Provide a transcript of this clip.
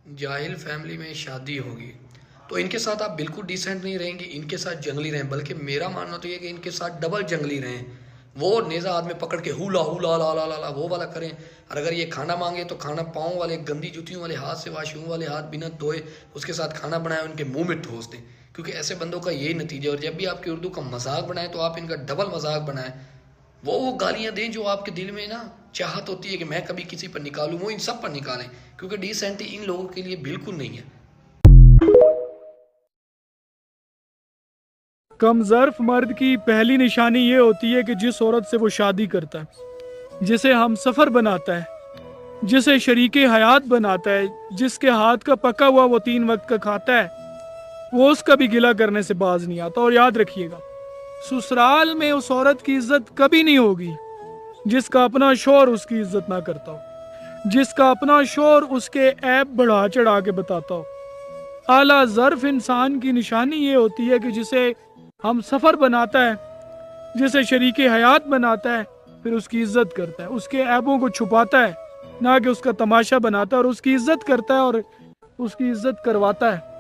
जाहिल फैमिली में शादी होगी तो इनके साथ आप बिल्कुल डिसेंट नहीं रहेंगे, इनके साथ जंगली रहें। बल्कि मेरा मानना तो ये कि इनके साथ डबल जंगली रहें। वो नेज़ा हाथ में पकड़ के हुला हुला ला ला ला ला वो वाला करें। और अगर ये खाना मांगे तो खाना पाँव वाले गंदी जूतियों वाले हाथ से, वाशरूम वाले हाथ बिना धोए उसके साथ खाना बनाए उनके मुंह में ठोस दें। क्योंकि ऐसे बंदों का यही नतीजा है। और जब भी आपकी उर्दू का मजाक बनाए तो आप इनका डबल मजाक बनाएं। वो गालियां दें जो आपके दिल में ना चाहत होती है कि मैं कभी किसी पर निकालूं, वो इन सब पर निकालें। क्योंकि डिसेंटी इन लोगों के लिए बिल्कुल नहीं है। कमजर्फ मर्द की पहली निशानी ये होती है कि जिस औरत से वो शादी करता है, जिसे हम सफ़र बनाता है, जिसे शरीके हयात बनाता है, जिसके हाथ का पका हुआ वो 3 वक्त का खाता है, वो उसका भी गिला करने से बाज नहीं आता। और याद रखिएगा, ससुराल में उस औरत की इज्जत कभी नहीं होगी जिसका अपना शौहर उसकी इज्जत ना करता हो, जिसका अपना शौहर उसके ऐब बढ़ा चढ़ा के बताता हो। आला ज़र्फ इंसान की निशानी ये होती है कि जिसे हम सफ़र बनाता है, जिसे शरीके हयात बनाता है, फिर उसकी इज्जत करता है, उसके ऐबों को छुपाता है, ना कि उसका तमाशा बनाता है, और उसकी इज्जत करता है और उसकी इज्जत करवाता है।